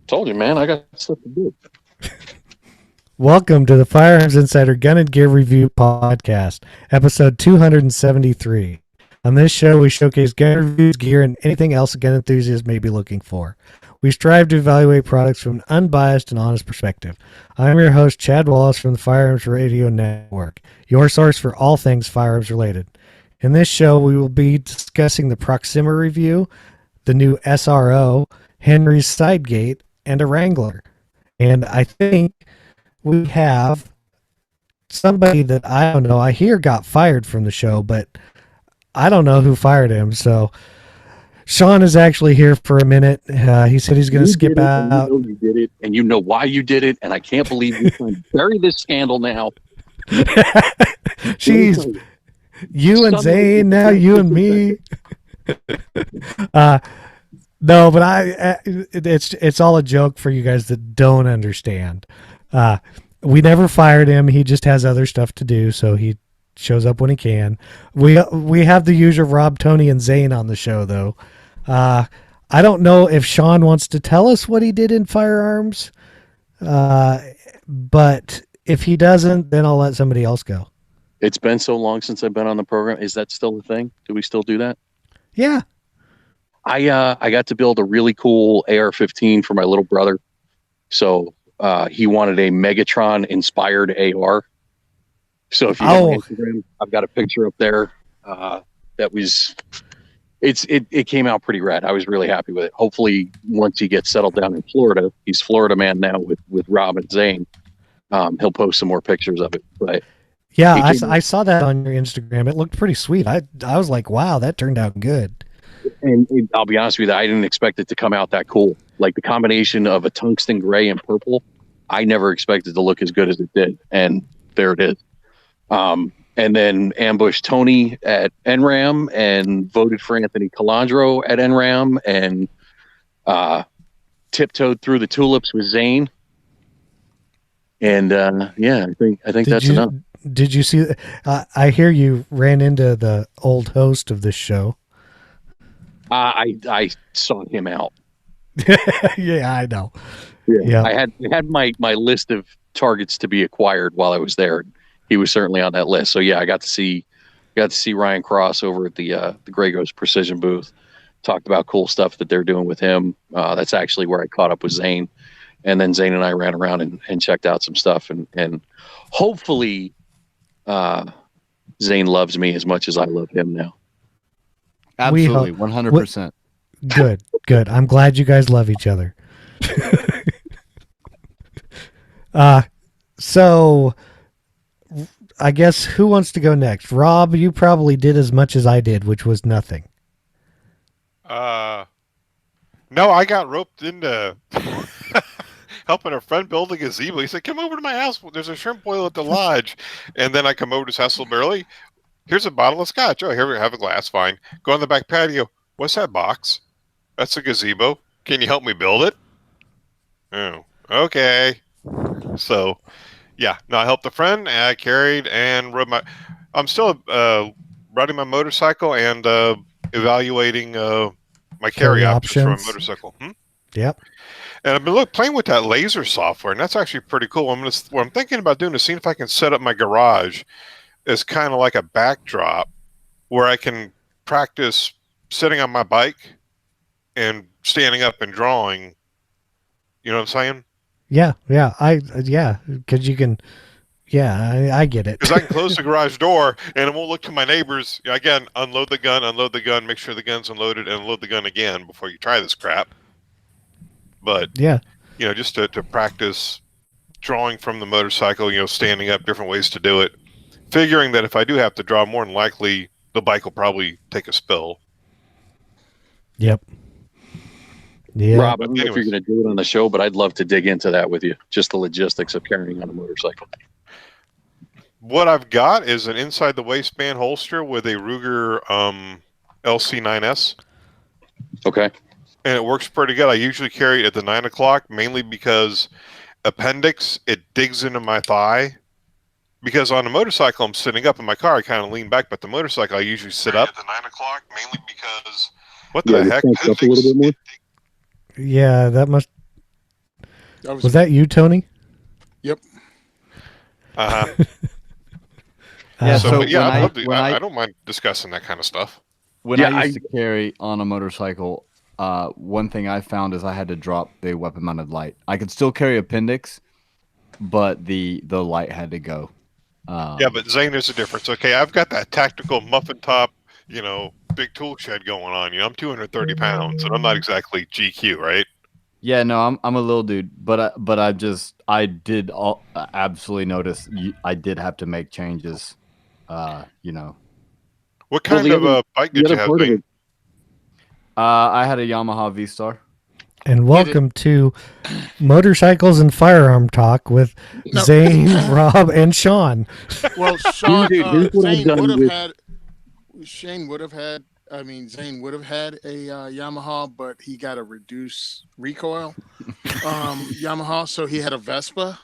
Told you, man. I got stuff to do. Welcome to the Firearms Insider Gun and Gear Review Podcast, episode 273. On this show, we showcase gun reviews, gear, and anything else a gun enthusiast may be looking for. We strive to evaluate products from an unbiased and honest perspective. I'm your host, Chad Wallace from the Firearms Radio Network, your source for all things firearms related. In this show, we will be discussing the Proxima review, the new SRO, Henry's Sidegate, and a Wrangler. And I think we have somebody that I don't know, I hear got fired from the show, but I don't know who fired him. So Sean is actually here for a minute. He said he's going to skip out. You did it, and you know why you did it, and I can't believe you're trying to bury this scandal now. Jeez, you and Zane, now you and me. No, but it's all a joke for you guys that don't understand. We never fired him. He just has other stuff to do, so he shows up when he can. We have the usual Rob, Tony, and Zane on the show, though. I don't know if Sean wants to tell us what he did in firearms, but if he doesn't, then I'll let somebody else go. It's been so long since I've been on the program. Is that still a thing? Do we still do that? Yeah. I got to build a really cool AR-15 for my little brother. So he wanted a Megatron-inspired AR. So if you go on Instagram, I've got a picture up there. It came out pretty rad. I was really happy with it. Hopefully, once he gets settled down in Florida, he's Florida man now with Rob and Zane. He'll post some more pictures of it. But yeah, I saw that on your Instagram. It looked pretty sweet. I was like, wow, that turned out good. And I'll be honest with you, I didn't expect it to come out that cool. Like the combination of a tungsten gray and purple, I never expected to look as good as it did. And there it is. And then ambushed Tony at NRAM and voted for Anthony Calandro at NRAM and tiptoed through the tulips with Zane. And yeah, I think that's enough. Did you see? I hear you ran into the old host of this show. I sought him out. Yeah, I know. Yeah. I had my list of targets to be acquired while I was there. He was certainly on that list. So yeah, I got to see Ryan Cross over at the Grey Ghost Precision booth. Talked about cool stuff that they're doing with him. That's actually where I caught up with Zane, and then Zane and I ran around and checked out some stuff, and hopefully Zane loves me as much as I love him now. Absolutely, 100%. Good. I'm glad you guys love each other. So I guess who wants to go next? Rob, you probably did as much as I did, which was nothing. No, I got roped into helping a friend build a gazebo. He said, come over to my house. There's a shrimp boil at the lodge. And then I come over to his house a little early. Here's a bottle of scotch. Oh, here we have a glass. Fine. Go on the back patio. What's that box? That's a gazebo. Can you help me build it? Oh, okay. So, yeah. No, I helped a friend. And I carried and rode my... I'm still riding my motorcycle and evaluating my carry options for my motorcycle. Yep. And I've been playing with that laser software, and that's actually pretty cool. What I'm thinking about doing is seeing if I can set up my garage as kind of like a backdrop where I can practice sitting on my bike and standing up and drawing. You know what I'm saying? Yeah. Because you can. Yeah, I get it. Because I can close the garage door and it won't look to my neighbors. Again, unload the gun, make sure the gun's unloaded, and unload the gun again before you try this crap. But yeah, just to practice drawing from the motorcycle, standing up, different ways to do it. Figuring that if I do have to draw, more than likely the bike will probably take a spill. Yep. Yeah. Rob, I don't know if you're going to do it on the show, but I'd love to dig into that with you. Just the logistics of carrying on a motorcycle. What I've got is an inside the waistband holster with a Ruger LC9S. Okay. And it works pretty good. I usually carry it at the 9 o'clock, mainly because appendix, it digs into my thigh. Because on a motorcycle, I'm sitting up. In my car, I kind of lean back, but the motorcycle, I usually sit up. At the 9 o'clock, mainly because... What the heck? Up a little bit more? Yeah, that must... Was that you, Tony? Yep. Uh-huh. Yeah, So, so but yeah, when I don't mind discussing that kind of stuff. When I used to carry on a motorcycle, one thing I found is I had to drop the weapon-mounted light. I could still carry appendix, but the light had to go. Yeah, but Zane, there's a difference. Okay, I've got that tactical muffin top, big tool shed going on. I'm 230 pounds, and I'm not exactly GQ, right? Yeah, no, I'm a little dude, but I did absolutely notice I did have to make changes. What kind of bike did you have, Zane? I had a Yamaha V-Star. And welcome to Motorcycles and Firearm Talk with Zane, Rob, and Sean. Well, Sean, Zane would have had a Yamaha, but he got a reduced recoil Yamaha, so he had a Vespa.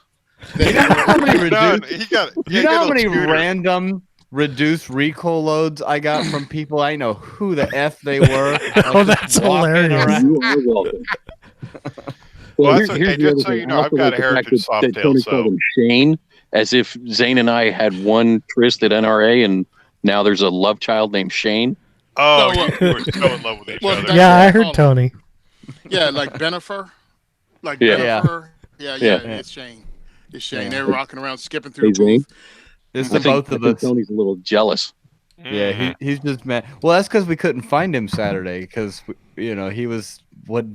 You know how many random reduced recoil loads I got from people I know who the F they were? Oh, that's hilarious. You are welcome. Well, that's okay. Just so you know, I've got a heritage Softail. So Shane, as if Zane and I had one tryst at NRA, and now there's a love child named Shane. Oh, you were so in love with each other. Yeah, I heard Tony. Yeah, like Benifer. Like Yeah. Benifer. Yeah, it's Shane. It's Shane. They're rocking around, skipping through the booth. It's the both of us. Tony's a little jealous. Yeah, he's just mad. Well, that's because we couldn't find him Saturday because he was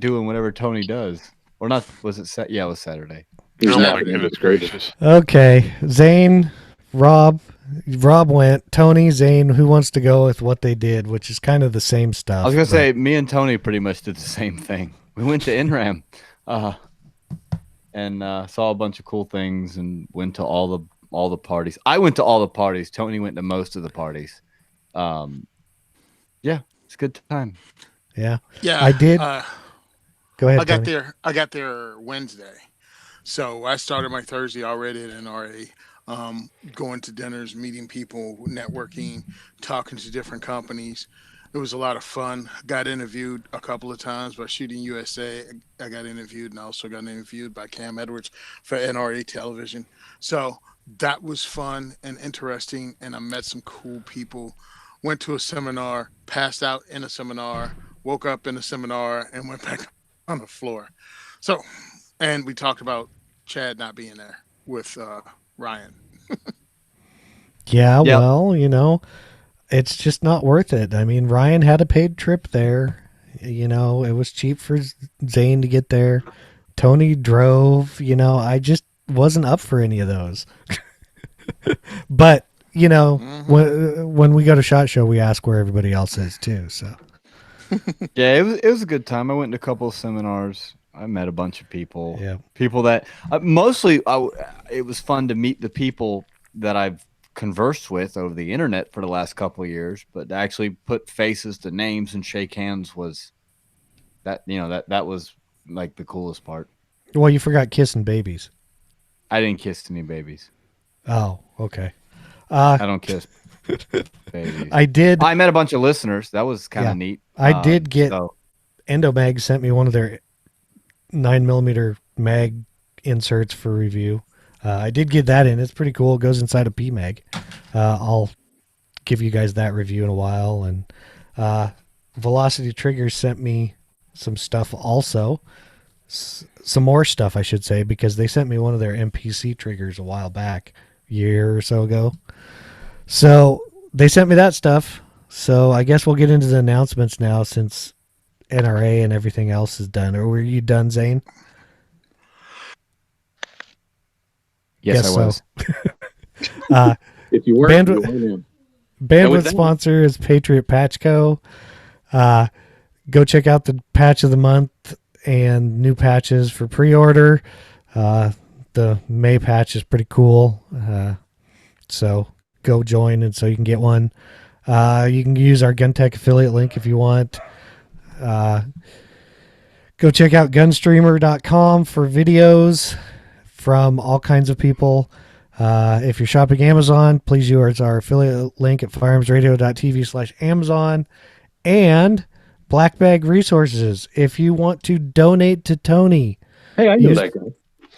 doing whatever Tony does, or not? Was it? Yeah, it was Saturday. Oh my goodness gracious! Okay, Zane, Rob went. Tony, Zane, who wants to go with what they did, which is kind of the same stuff. I was gonna say me and Tony pretty much did the same thing. We went to NRAM, and saw a bunch of cool things and went to all the parties. I went to all the parties. Tony went to most of the parties. Yeah, it's a good time. Yeah. I did. Go ahead. I got there Wednesday, so I started my Thursday already at NRA. Going to dinners, meeting people, networking, talking to different companies. It was a lot of fun. Got interviewed a couple of times by Shooting USA. I got interviewed and also got interviewed by Cam Edwards for NRA television. So that was fun and interesting, and I met some cool people. Went to a seminar, passed out in a seminar, woke up in a seminar, and went back on the floor. So, and we talked about Chad not being there with Ryan. Yeah, yep. Well, it's just not worth it. I mean, Ryan had a paid trip there. It was cheap for Zane to get there. Tony drove. I just wasn't up for any of those. But when we go to SHOT Show, we ask where everybody else is too. So yeah, it was a good time. I went to a couple of seminars. I met a bunch of people. Yeah, people that mostly it was fun to meet the people that I've conversed with over the internet for the last couple of years, but to actually put faces to names and shake hands was that was like the coolest part. Well, you forgot kissing babies. I didn't kiss any babies. Oh, okay. I don't kiss babies. I did. I met a bunch of listeners. That was kind of neat. I did get Endomag sent me one of their 9mm mag inserts for review. I did get that in. It's pretty cool. It goes inside a PMag. I'll give you guys that review in a while. And Velocity Triggers sent me some stuff also. Some more stuff, I should say, because they sent me one of their MPC triggers a while back, year or so ago. So they sent me that stuff. So I guess we'll get into the announcements now since NRA and everything else is done. Or were you done, Zane? Yes, I was. If you were, bandwidth sponsor is Patriot Patch Co. Go check out the patch of the month and new patches for pre-order. The May patch is pretty cool. So go join and so you can get one. You can use our GunTech affiliate link if you want. Go check out gunstreamer.com for videos from all kinds of people. If you're shopping Amazon, please use our affiliate link at firearmsradio.tv/Amazon. And Black Bag Resources. If you want to donate to Tony, hey, I know that guy.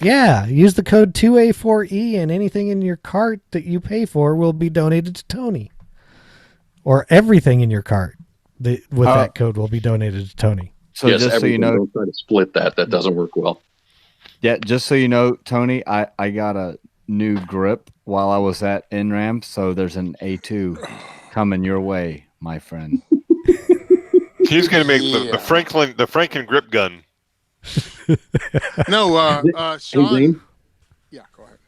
Yeah, use the code 2A4E and anything in your cart that you pay for will be donated to Tony. Or everything in your cart with that code will be donated to Tony. So yes, just so you know, don't try to split that. That doesn't work well. Yeah, just so you know, Tony, I got a new grip while I was at NRAM, so there's an A2 coming your way, my friend. He's going to make the Franken grip gun. No, Sean. Hey, Zane? Yeah, go ahead.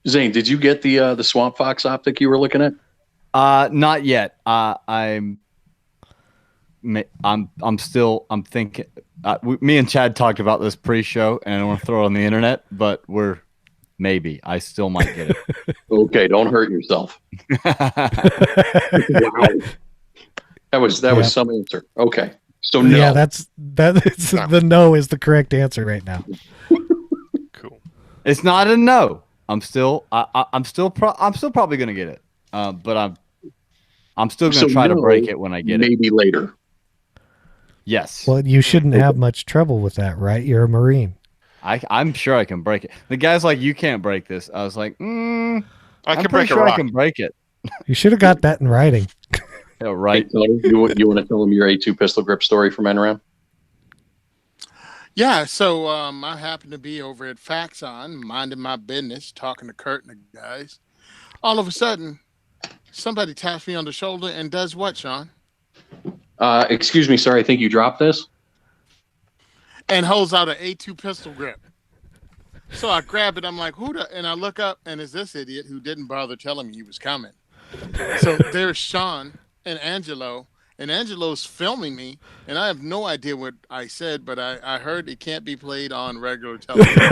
Zane, did you get the Swamp Fox optic you were looking at? Not yet. I'm thinking. Me and Chad talked about this pre-show, and I want to throw it on the internet, but I still might get it. Okay, don't hurt yourself. Wow. That was some answer. Okay, so no. Yeah, the no is the correct answer right now. Cool. It's not a no. I'm still probably gonna get it. But I'm still gonna try to break it when I get it. Maybe later. Yes. Well, you shouldn't have much trouble with that, right? You're a Marine. I'm sure I can break it. The guy's like, you can't break this. I was like, I I'm can pretty break a sure rock. I can break it. You should have got that in writing. Yeah, right. Hey, Tony, you want to tell them your A2 pistol grip story from NRAM? Yeah, so I happened to be over at Faxon, minding my business, talking to Kurt and the guys. All of a sudden, somebody taps me on the shoulder and does what, Sean? Excuse me, sir. I think you dropped this. And holds out an A2 pistol grip. So I grab it. I'm like, and I look up, and it's this idiot who didn't bother telling me he was coming. So there's Sean and Angelo, and Angelo's filming me, and I have no idea what I said, but I heard it can't be played on regular television.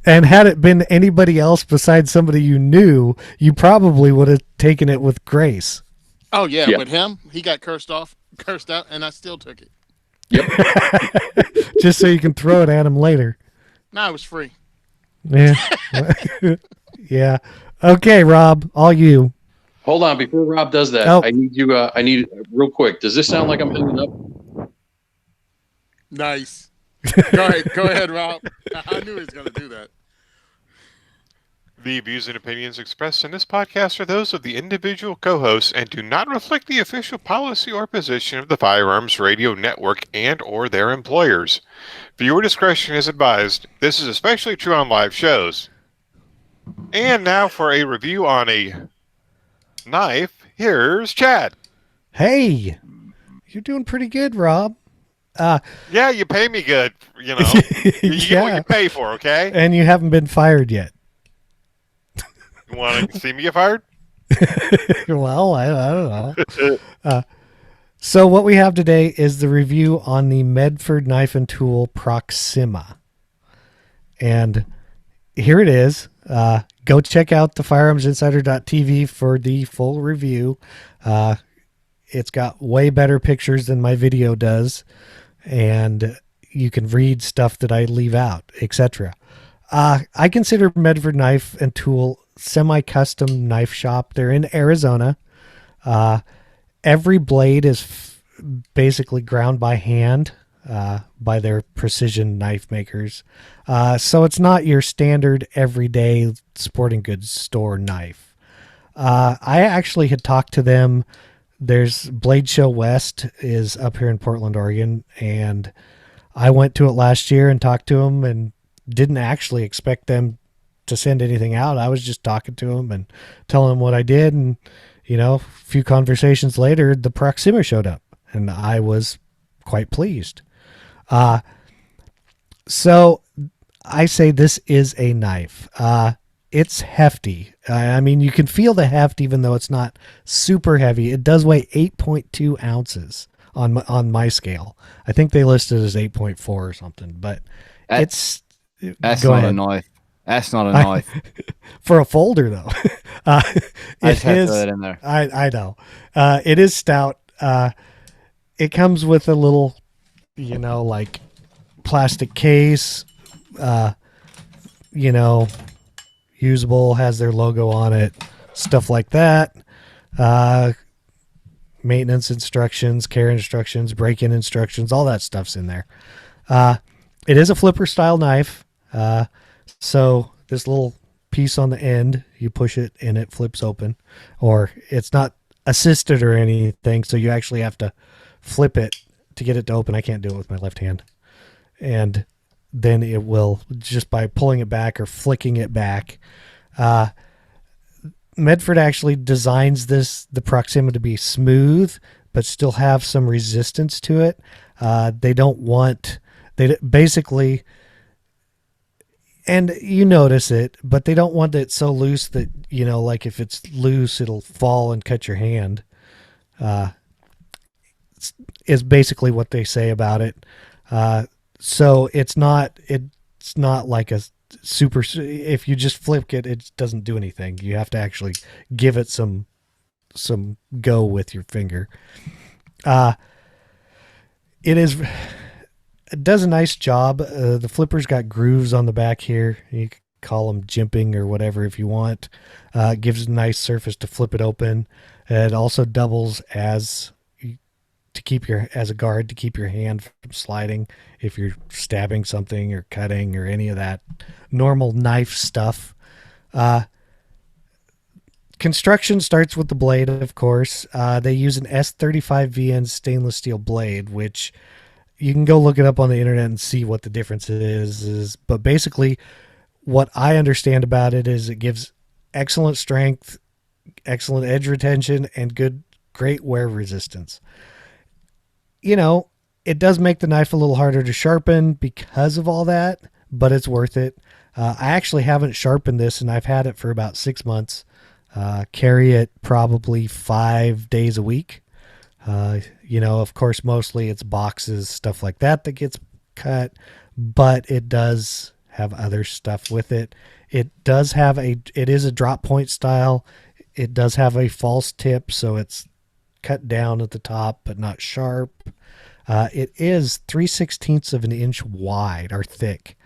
And had it been anybody else besides somebody you knew, you probably would have taken it with grace. Oh, yeah, but him, he got cursed out, and I still took it. Yep. Just so you can throw it at him later. No, it was free. Yeah. Yeah. Okay, Rob, all you. Hold on, before Rob does that, I need you. I need real quick. Does this sound like I'm hanging up? Nice. Go ahead, Rob. I knew he was going to do that. The views and opinions expressed in this podcast are those of the individual co-hosts and do not reflect the official policy or position of the Firearms Radio Network and or their employers. Viewer discretion is advised. This is especially true on live shows. And now for a review on a knife, here's Chad. Hey, you're doing pretty good, Rob. Yeah, you pay me good, you know. You get what you pay for, okay? And you haven't been fired yet. You want to see me get fired? Well, I don't know. So what we have today is the review on the Medford knife and tool Proxima. And here it is. Go check out the firearmsinsider.tv for the full review. It's got way better pictures than my video does, and you can read stuff that I leave out, etc. I consider Medford Knife and Tool semi-custom knife shop. They're in Arizona. Every blade is basically ground by hand by their precision knife makers. So it's not your standard everyday sporting goods store knife. I actually had talked to them. There's Blade Show West is up here in Portland, Oregon, and I went to it last year and talked to them and didn't actually expect them to send anything out. I was just talking to them and telling them what I did, and a few conversations later, the Proxima showed up, and I was quite pleased. So I say this is a knife. It's hefty. I mean, you can feel the heft even though it's not super heavy. It does weigh 8.2 ounces on my scale. I think they listed it as 8.4 or something, but that's not a knife. That's not a knife. For a folder, though. I just have to throw that in there. I know. It is stout. It comes with a little, like plastic case, usable, has their logo on it, stuff like that. Maintenance instructions, care instructions, break-in instructions, all that stuff's in there. It is a flipper style knife. So this little piece on the end, you push it and it flips open, or it's not assisted or anything. So you actually have to flip it to get it to open. I can't do it with my left hand. And then it will, just by pulling it back or flicking it back. Medford actually designs the Proxima to be smooth, but still have some resistance to it. They basically, and you notice it, but they don't want it so loose that, like if it's loose, it'll fall and cut your hand. Is basically what they say about it. So it's not like a super, if you just flip it, it doesn't do anything. You have to actually give it some go with your finger. It does a nice job. The flipper's got grooves on the back here. You can call them jimping or whatever if you want. It gives a nice surface to flip it open. It also doubles as a guard to keep your hand from sliding if you're stabbing something or cutting or any of that normal knife stuff. Construction starts with the blade, of course. They use an S35VN stainless steel blade, which you can go look it up on the internet and see what the difference is. But basically, what I understand about it is it gives excellent strength, excellent edge retention, and great wear resistance. It does make the knife a little harder to sharpen because of all that, but it's worth it. I actually haven't sharpened this, and I've had it for about 6 months. Carry it probably 5 days a week. Of course, mostly it's boxes, stuff like that gets cut, but it does have other stuff with it. It is a drop point style. It does have a false tip, so it's cut down at the top, but not sharp. It is 3/16 of an inch wide or thick.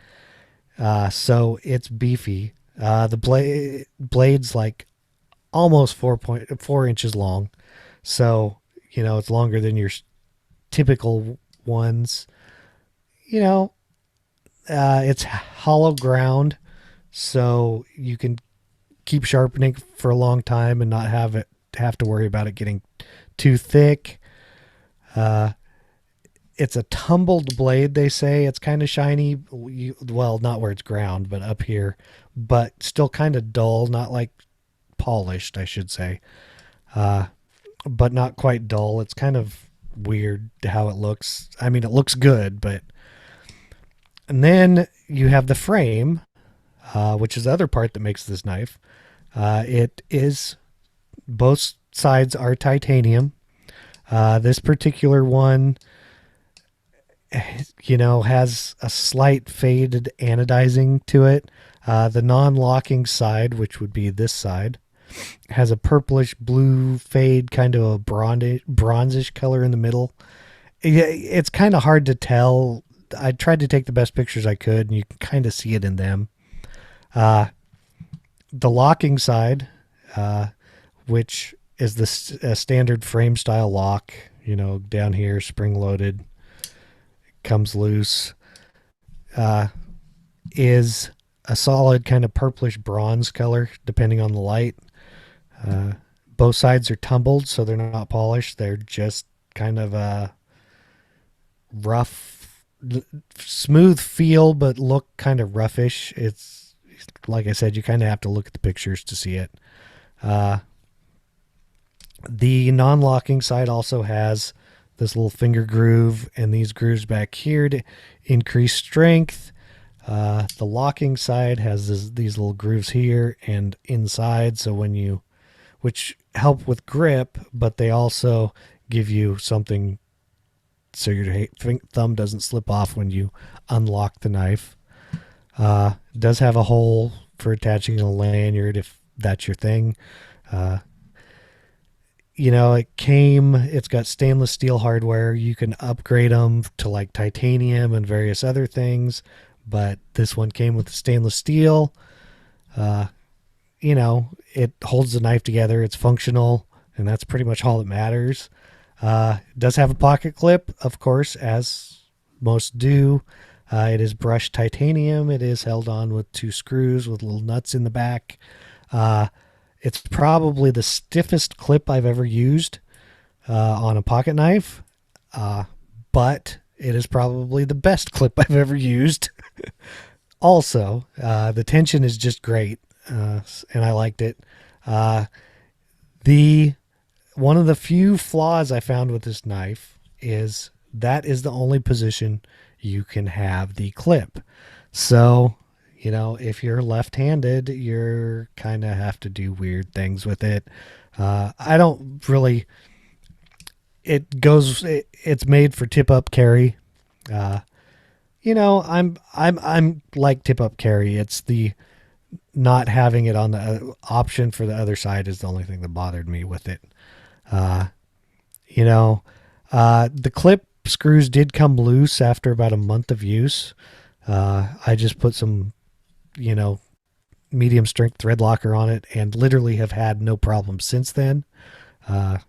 So it's beefy. The blade's like almost 4 inches long. So, it's longer than your typical ones. It's hollow ground, so you can keep sharpening for a long time and not have to worry about it getting too thick. It's a tumbled blade, they say. It's kind of shiny. Well, not where it's ground, but up here. But still kind of dull, not like polished, I should say. But not quite dull. It's kind of weird how it looks. I mean, it looks good, but... And then you have the frame, which is the other part that makes this knife. Both sides are titanium. This particular one, has a slight faded anodizing to it. The non-locking side, which would be this side, has a purplish blue fade, kind of a bronzish color in the middle. It's kind of hard to tell. I tried to take the best pictures I could, and you can kind of see it in them. The locking side, which is the standard frame style lock, down here, spring loaded, comes loose, is a solid kind of purplish bronze color, depending on the light. Both sides are tumbled, so they're not polished. They're just kind of a rough, smooth feel, but look kind of roughish. It's like I said, you kind of have to look at the pictures to see it. The non-locking side also has this little finger groove and these grooves back here to increase strength. The locking side has these little grooves here and inside, so which help with grip, but they also give you something so your thumb doesn't slip off when you unlock the knife. It does have a hole for attaching a lanyard if that's your thing. It's got stainless steel hardware. You can upgrade them to like titanium and various other things, but this one came with stainless steel. It holds the knife together. It's functional, and that's pretty much all that matters. It does have a pocket clip, of course, as most do. It is brushed titanium. It is held on with 2 screws with little nuts in the back. It's probably the stiffest clip I've ever used on a pocket knife, but it is probably the best clip I've ever used. Also, the tension is just great, and I liked it. One of the few flaws I found with this knife is that is the only position you can have the clip. So, if you're left-handed, you're kind of have to do weird things with it. I don't really. It's made for tip-up carry. I'm like tip-up carry. It's the not having it on the option for the other side is the only thing that bothered me with it. The clip screws did come loose after about a month of use. I just put some, medium strength thread locker on it and literally have had no problem since then. I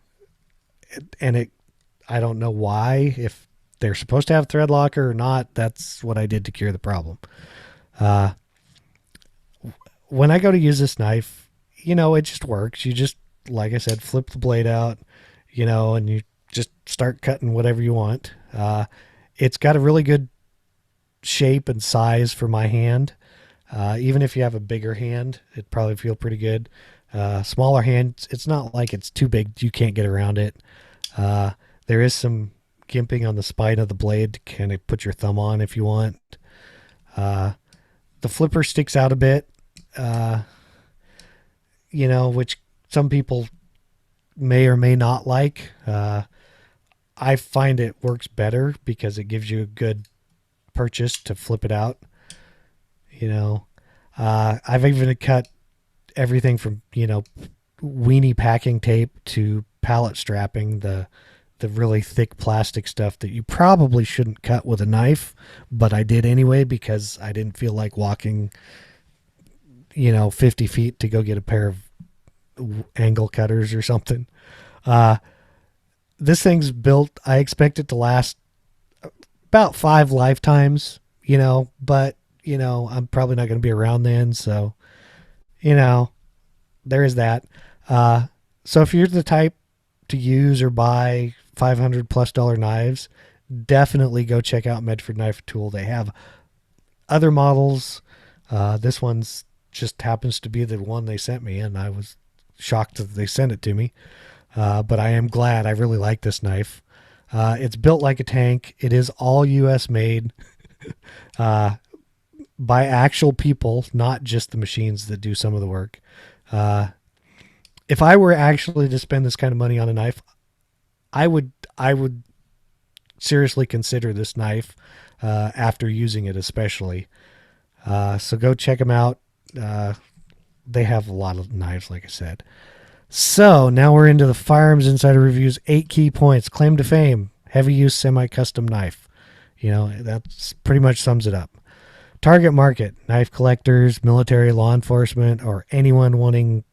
don't know why, if they're supposed to have thread locker or not. That's what I did to cure the problem. When I go to use this knife, it just works. You just, like I said, flip the blade out, and you just start cutting whatever you want. It's got a really good shape and size for my hand. Even if you have a bigger hand, it'd probably feel pretty good. Smaller hand, it's not like it's too big. You can't get around it. There is some gimping on the spine of the blade to kind of put your thumb on if you want. The flipper sticks out a bit, which some people may or may not like. I find it works better because it gives you a good purchase to flip it out. I've even cut everything from, weenie packing tape to pallet strapping, the really thick plastic stuff that you probably shouldn't cut with a knife, but I did anyway because I didn't feel like walking, 50 feet to go get a pair of angle cutters or something. This thing's built, I expect it to last about 5 lifetimes, but, I'm probably not going to be around then. So, there is that. So if you're the type to use or buy $500+ knives, definitely go check out Medford Knife Tool. They have other models. This one's just happens to be the one they sent me, and I was shocked that they sent it to me. But I am glad. I really like this knife. It's built like a tank. It is all U.S. made by actual people, not just the machines that do some of the work. If I were actually to spend this kind of money on a knife, I would seriously consider this knife after using it especially. So go check them out. They have a lot of knives, like I said. So now we're into the Firearms Insider Review's 8 key points. Claim to fame: heavy use semi-custom knife. That's pretty much sums it up. Target market: knife collectors, military, law enforcement, or anyone wanting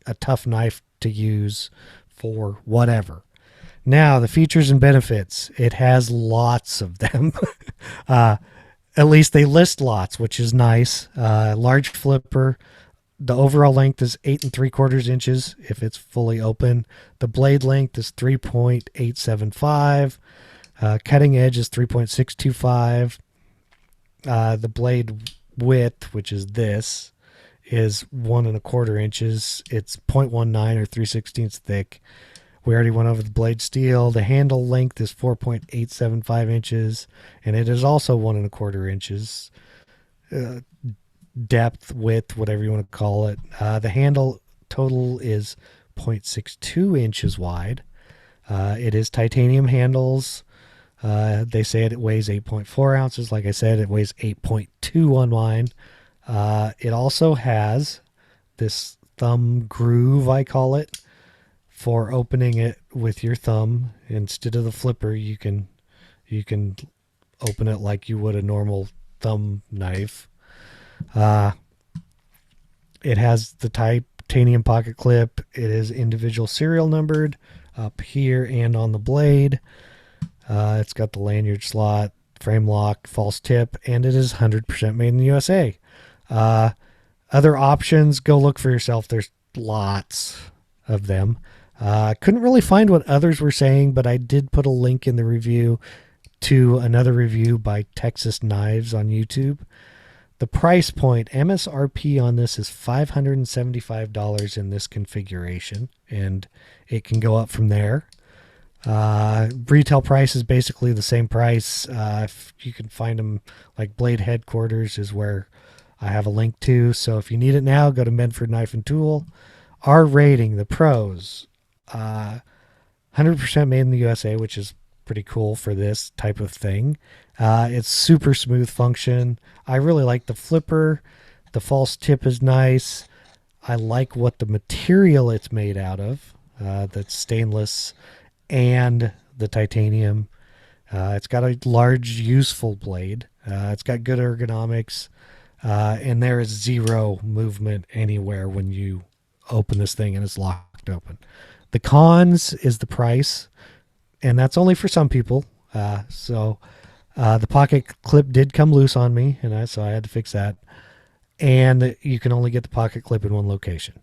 a tough knife to use for whatever. Now, the features and benefits. It has lots of them. At least they list lots, which is nice. Large flipper. The overall length is 8 3/4 inches if it's fully open. The blade length is 3.875. Cutting edge is 3.625. The blade width, which is this, is 1 1/4 inches. It's 0.19 or 3/16 thick. We already went over the blade steel. The handle length is 4.875 inches, and it is also 1 1/4 inches. Depth, width, whatever you want to call it. The handle total is 0.62 inches wide. It is titanium handles. They say it weighs 8.4 ounces. Like I said, it weighs 8.2 on mine. It also has this thumb groove, I call it, for opening it with your thumb. Instead of the flipper, you can open it like you would a normal thumb knife. It has the titanium pocket clip. It is individual serial numbered up here and on the blade. It's got the lanyard slot, frame lock, false tip, and it is 100% made in the USA. Other options, go look for yourself. There's lots of them. Couldn't really find what others were saying, but I did put a link in the review to another review by Texas Knives on YouTube. The price point, MSRP on this is $575 in this configuration, and it can go up from there. Retail price is basically the same price. If you can find them, like Blade Headquarters is where I have a link to. So if you need it now, go to Medford Knife and Tool. Our rating, the pros, 100% made in the USA, which is pretty cool for this type of thing. It's super smooth function. I really like the flipper. The false tip is nice. I like what the material it's made out of. That's stainless and the titanium. It's got a large, useful blade. It's got good ergonomics. And there is zero movement anywhere when you open this thing and it's locked open. The cons is the price, and that's only for some people. The pocket clip did come loose on me, and so I had to fix that. And you can only get the pocket clip in one location.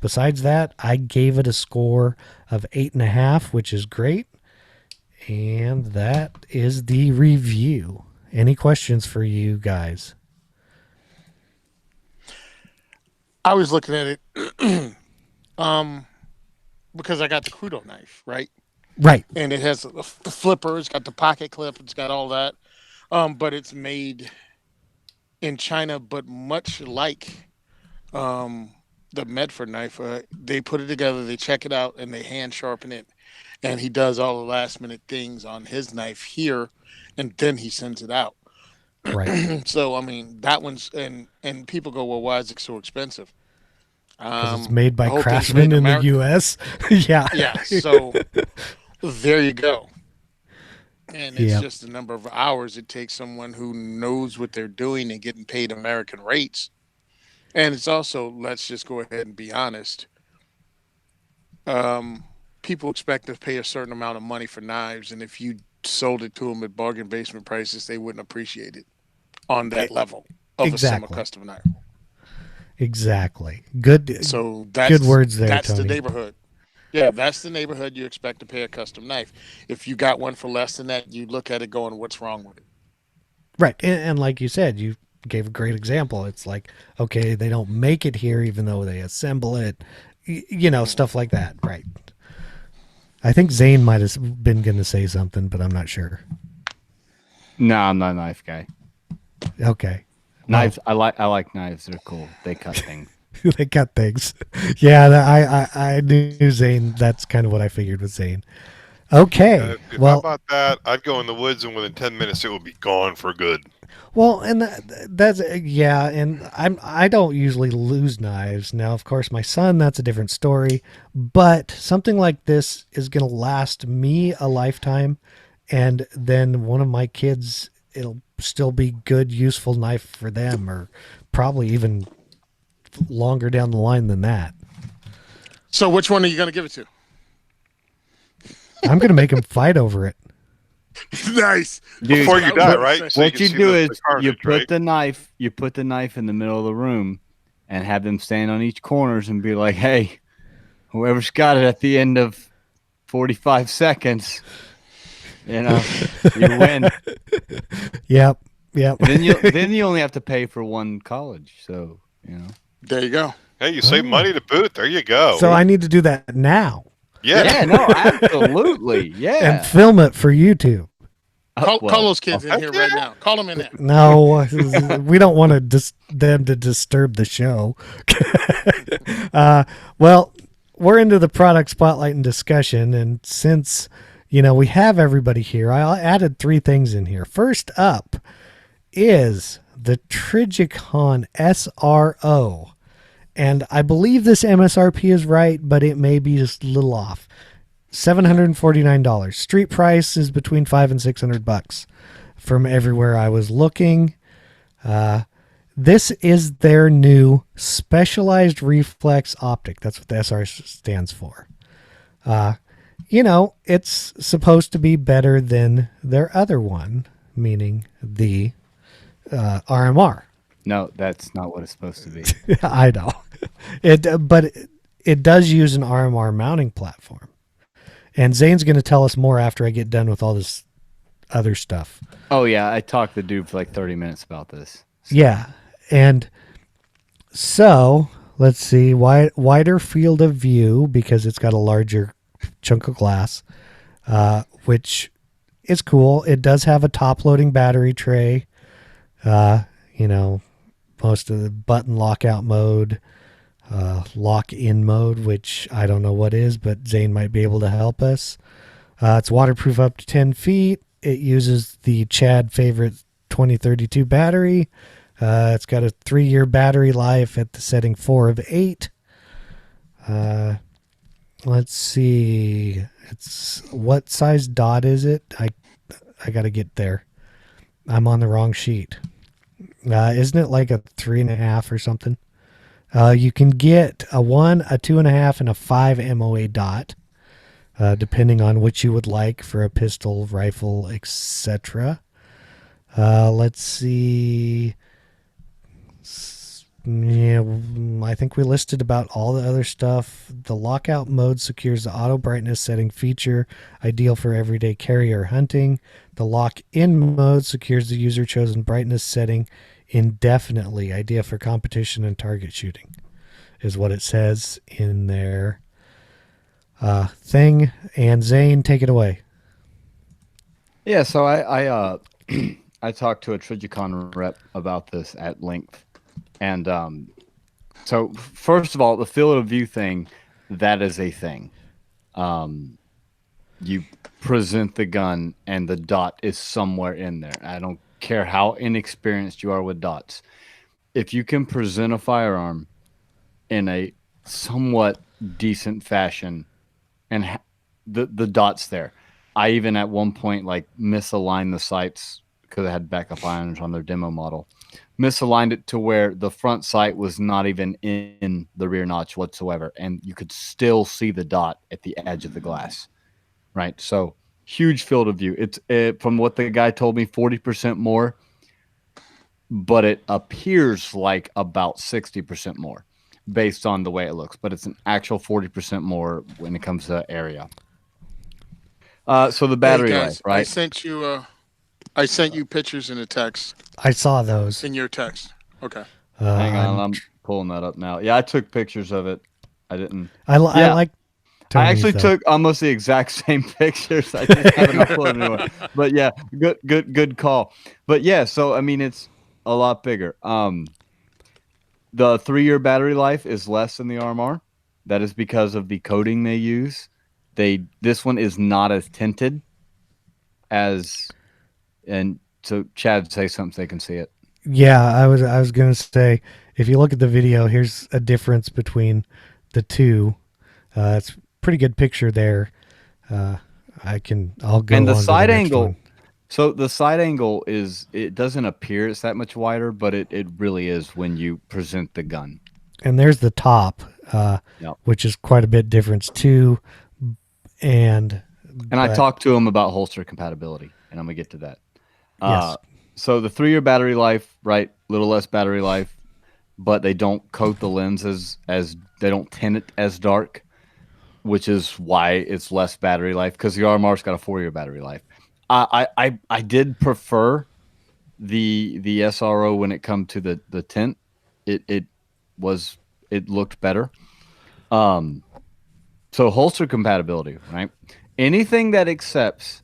Besides that, I gave it a score of 8.5, which is great. And that is the review. Any questions for you guys? I was looking at it because I got the Kudo knife, right? Right. And it has the flipper, it's got the pocket clip, it's got all that. But it's made in China, but much like the Medford knife, they put it together, they check it out, and they hand sharpen it. And he does all the last minute things on his knife here, and then he sends it out. Right. So, I mean, that one's, and people go, well, why is it so expensive? Because it's made by the whole thing's craftsmen made in America. the U.S. Yeah. Yeah, so there you go. And it's Yep. just the number of hours it takes someone who knows what they're doing and getting paid American rates. And it's also, let's just go ahead and be honest. People expect to pay a certain amount of money for knives, and if you sold it to them at bargain basement prices, they wouldn't appreciate it on that level of Exactly. a semi-custom knife. Exactly. Good. So that's good words there, That's Tony. the neighborhood. Yeah, that's the neighborhood you expect to pay a custom knife. If you got one for less than that, you look at it going, what's wrong with it? Right. And like you said, you gave a great example. It's like, okay, they don't make it here, even though they assemble it, stuff like that. Right. I think Zane might have been going to say something, but I'm not sure. No, I'm not a knife guy. Okay. Knives, I like knives. They're cool. They cut things. They cut things. Yeah, I knew Zane. That's kind of what I figured with Zane. Okay. If Well, how about that? I'd go in the woods, and within 10 minutes, it would be gone for good. well, and that's yeah, and I don't usually lose knives. Now, of course, my son, that's a different story. But something like this is going to last me a lifetime, and then one of my kids, it'll still be good, useful knife for them, or probably even longer down the line than that. So which one are you going to give it to? I'm going to make them fight over it. Nice. Dude, Before you die, right? So what can you see do the is you carnage, put right? the knife in the middle of the room and have them stand on each corners and be like, hey, whoever's got it at the end of 45 seconds, you win. Yep. then you only have to pay for one college. So, There you go. Hey, you save money to boot. There you go. So I need to do that now yeah. Yeah, no, absolutely. Yeah. and film it for YouTube. Call those kids in here right now. Call them in there. No, we don't want them to disturb the show. Well, we're into the product spotlight and discussion, and since we have everybody here, I added 3 things in here. First up is the Trigicon SRO, and I believe this MSRP is right, but it may be just a little off. $749. Street price is between $500 and $600 from everywhere I was looking. This is their new specialized reflex optic. That's what the SR stands for. It's supposed to be better than their other one. meaning the RMR. No, that's not what it's supposed to be. I know but it does use an RMR mounting platform, and Zane's going to tell us more after I get done with all this other stuff. Oh yeah, I talked to the dude for like 30 minutes about this. Yeah, and so let's see, wider field of view because it's got a larger chunk of glass, which is cool. It does have a top-loading battery tray. Most of the button lockout mode, lock-in mode, which I don't know what is, but Zane might be able to help us. It's waterproof up to 10 feet. It uses the Chad favorite 2032 battery. It's got a 3-year battery life at the setting 4 of 8. Let's see. What size dot is it? I got to get there. I'm on the wrong sheet. Isn't it like a 3.5 or something? You can get a 1, a 2.5, and a 5 MOA dot, depending on which you would like for a pistol, rifle, etc. Let's see. Yeah, I think we listed about all the other stuff. The lockout mode secures the auto brightness setting feature, ideal for everyday carry or hunting. The lock-in mode secures the user chosen brightness setting indefinitely, ideal for competition and target shooting, is what it says in their thing. And Zane, take it away. Yeah, so I I talked to a Trigicon rep about this at length. And so first of all, the field of view thing, that is a thing. You present the gun and the dot is somewhere in there. I don't care how inexperienced you are with dots. If you can present a firearm in a somewhat decent fashion and the dot's there. I even at one point like misaligned the sights because I had backup irons on their demo model. Misaligned it to where the front sight was not even in the rear notch whatsoever, and you could still see the dot at the edge of the glass, right? So huge field of view. It's from what the guy told me, 40% more, but it appears like about 60% more based on the way it looks, but it's an actual 40% more when it comes to area. So the battery life, right? I sent you pictures in a text. I saw those in your text. Okay. Hang on, I'm pulling that up now. Yeah, I took pictures of it. I didn't. I like. I actually took almost the exact same pictures. I just haven't uploaded anywhere. But yeah, good call. But yeah, so I mean, it's a lot bigger. The 3-year battery life is less than the RMR. That is because of the coating they use. This one is not as tinted as. And so Chad, say something so they can see it. Yeah, I was going to say, if you look at the video, here's a difference between the two. It's a pretty good picture there. I'll go and the on side to the angle. one. So the side angle it doesn't appear it's that much wider, but it really is when you present the gun. And there's the top, Yep. which is quite a bit difference too. And I talked to him about holster compatibility, and I'm gonna get to that. Yes. So the 3-year battery life, right? A little less battery life, but they don't coat the lenses as they don't tint it as dark, which is why it's less battery life because the RMR's got a 4-year battery life. I did prefer the SRO when it come to the tint. It looked better. So holster compatibility, right? Anything that accepts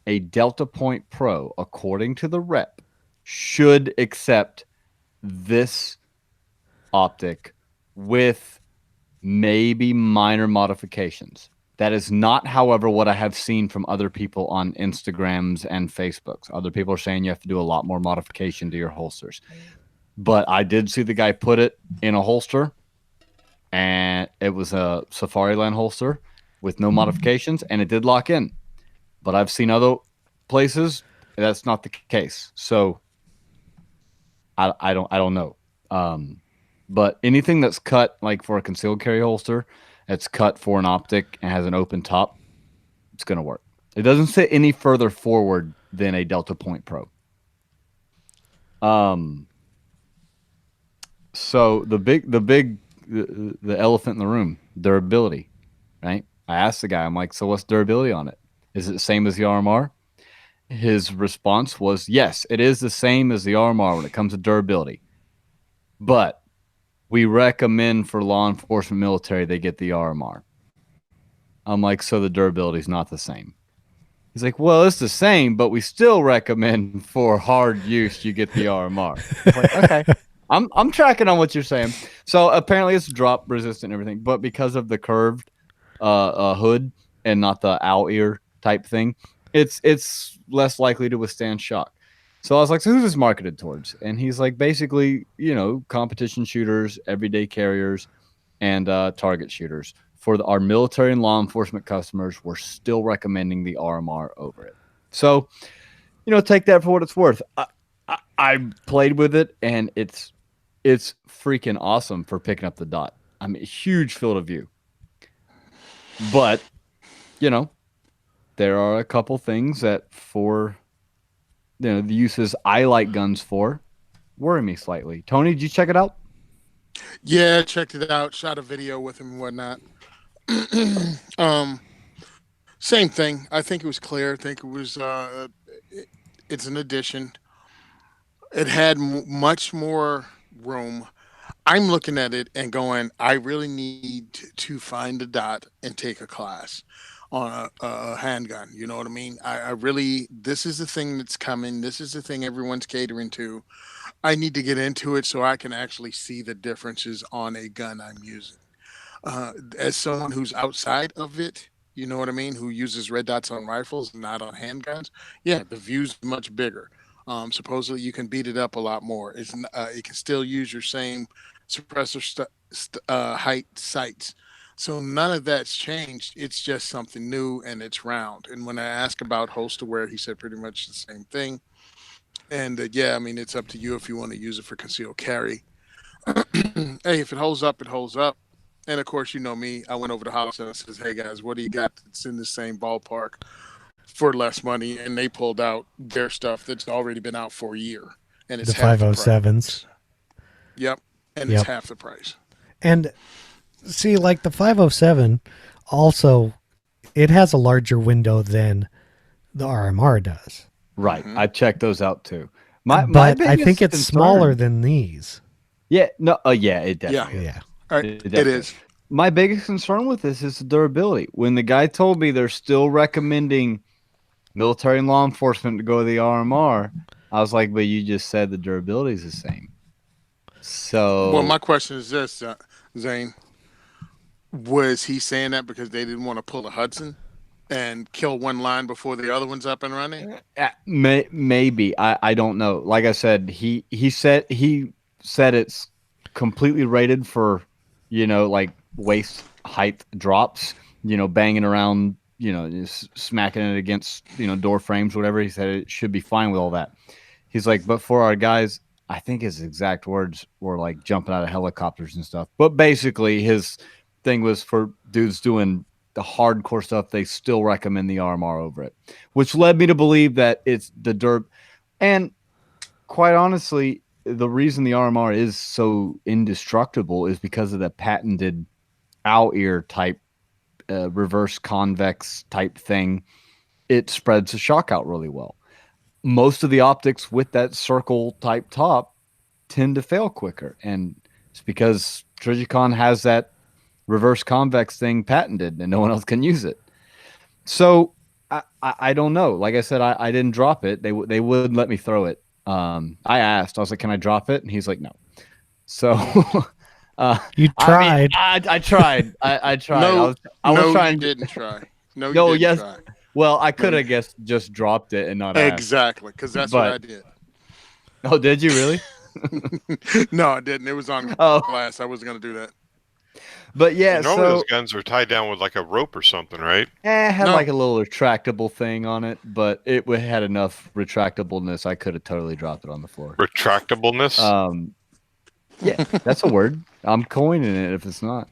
a Delta Point Pro, according to the rep, should accept this optic with maybe minor modifications. That is not, however, what I have seen from other people on Instagrams and Facebooks. Other people are saying you have to do a lot more modification to your holsters. But I did see the guy put it in a holster, and it was a Safariland holster with no modifications, and it did lock in. But I've seen other places that's not the case. So I don't know. But anything that's cut like for a concealed carry holster, that's cut for an optic and has an open top, it's gonna work. It doesn't sit any further forward than a Delta Point Pro. So the elephant in the room, durability, right? I asked the guy, I'm like, so what's durability on it? Is it the same as the RMR? His response was, yes, it is the same as the RMR when it comes to durability. But we recommend for law enforcement military, they get the RMR. I'm like, so the durability is not the same. He's like, well, it's the same, but we still recommend for hard use, you get the RMR. I'm like, okay. I'm tracking on what you're saying. So apparently it's drop resistant and everything, but because of the curved hood and not the owl ear type thing, it's less likely to withstand shock. So I was like, so who's this marketed towards? And he's like, basically, competition shooters, everyday carriers, and target shooters. For our military and law enforcement customers, we're still recommending the RMR over it. So, take that for what it's worth. I played with it, and it's freaking awesome for picking up the dot. I mean, huge field of view. But, there are a couple things that for the uses I like guns for worry me slightly. Tony, did you check it out? Yeah, checked it out. Shot a video with him and whatnot. Same thing. I think it was clear. I think it was it's an addition. It had much more room. I'm looking at it and going, I really need to find a dot and take a class on a handgun. You know what I mean? I really, this is the thing that's coming. This is the thing everyone's catering to. I need to get into it so I can actually see the differences on a gun I'm using. As someone who's outside of it, you know what I mean, who uses red dots on rifles and not on handguns, yeah, the view's much bigger. Supposedly you can beat it up a lot more. You can still use your same suppressor height sights. So none of that's changed. It's just something new and it's round. And when I asked about holster wear, he said pretty much the same thing. And yeah, I mean, it's up to you if you want to use it for concealed carry. Hey, if it holds up, it holds up. And of course, you know me, I went over to Hollis and I says, hey guys, what do you got that's in the same ballpark for less money? And they pulled out their stuff that's already been out for a year. And it's The 507s. Yep. And it's half the price. And see, like the 507 also, it has a larger window than the RMR does. Right. Mm-hmm. I checked those out too. But I think it's smaller than these. Yeah. No. Yeah. It definitely. Yeah. It is. My biggest concern with this is the durability. When the guy told me they're still recommending military and law enforcement to go to the RMR, I was like, but you just said the durability is the same. So, well, my question is this, Zane. Was he saying that because they didn't want to pull a Hudson and kill one line before the other one's up and running? Maybe. I don't know. Like I said, he said it's completely rated for, like waist height drops, banging around, just smacking it against, door frames, whatever. He said it should be fine with all that. He's like, but for our guys, I think his exact words were like jumping out of helicopters and stuff. But basically his thing was for dudes doing the hardcore stuff, they still recommend the RMR over it, which led me to believe that it's the derp. And quite honestly, the reason the RMR is so indestructible is because of the patented owl ear type, reverse convex type thing. It spreads the shock out really well. Most of the optics with that circle type top tend to fail quicker. And it's because Trigicon has that reverse convex thing patented and no one else can use it. So I don't know. Like I said, I didn't drop it. They wouldn't let me throw it. I asked, I was like, can I drop it? And he's like, no. So you tried. I tried. I tried. No, I was trying. You didn't try. No, you no, didn't yes. try. Well, I could have guessed just dropped it and not asked. Exactly, because that's what I did. Oh, did you really? No, I didn't. It was on glass. I wasn't going to do that. But yeah, normally those guns are tied down with like a rope or something, right? It had like a little retractable thing on it, but it had enough retractableness. I could have totally dropped it on the floor. Retractableness? Yeah, that's a word. I'm coining it if it's not.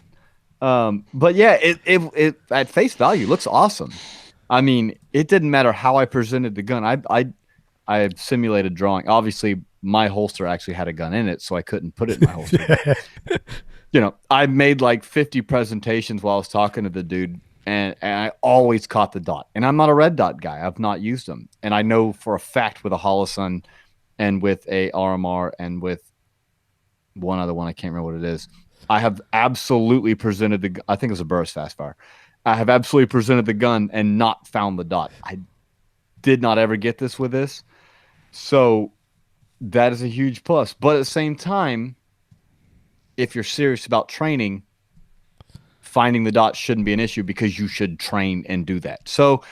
But yeah, it at face value looks awesome. I mean, it didn't matter how I presented the gun. I simulated drawing. Obviously, my holster actually had a gun in it, so I couldn't put it in my holster. I made like 50 presentations while I was talking to the dude, and I always caught the dot. And I'm not a red dot guy. I've not used them. And I know for a fact with a Holosun and with a RMR and with one other one, I can't remember what it is, I have absolutely presented I think it was a Burris Fastfire. I have absolutely presented the gun and not found the dot. I did not ever get this with this. So that is a huge plus. But at the same time, if you're serious about training, finding the dot shouldn't be an issue because you should train and do that. So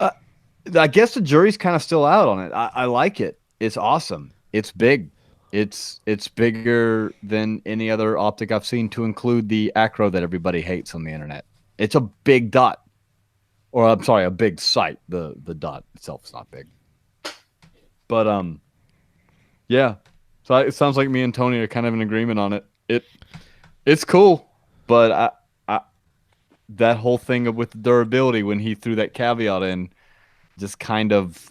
I guess the jury's kind of still out on it. I like it. It's awesome. It's big. It's bigger than any other optic I've seen, to include the acro that everybody hates on the internet. It's a big dot. Or I'm sorry, a big sight. The dot itself is not big. But yeah. So it sounds like me and Tony are kind of in agreement on it. It's cool, but I that whole thing with the durability when he threw that caveat in just kind of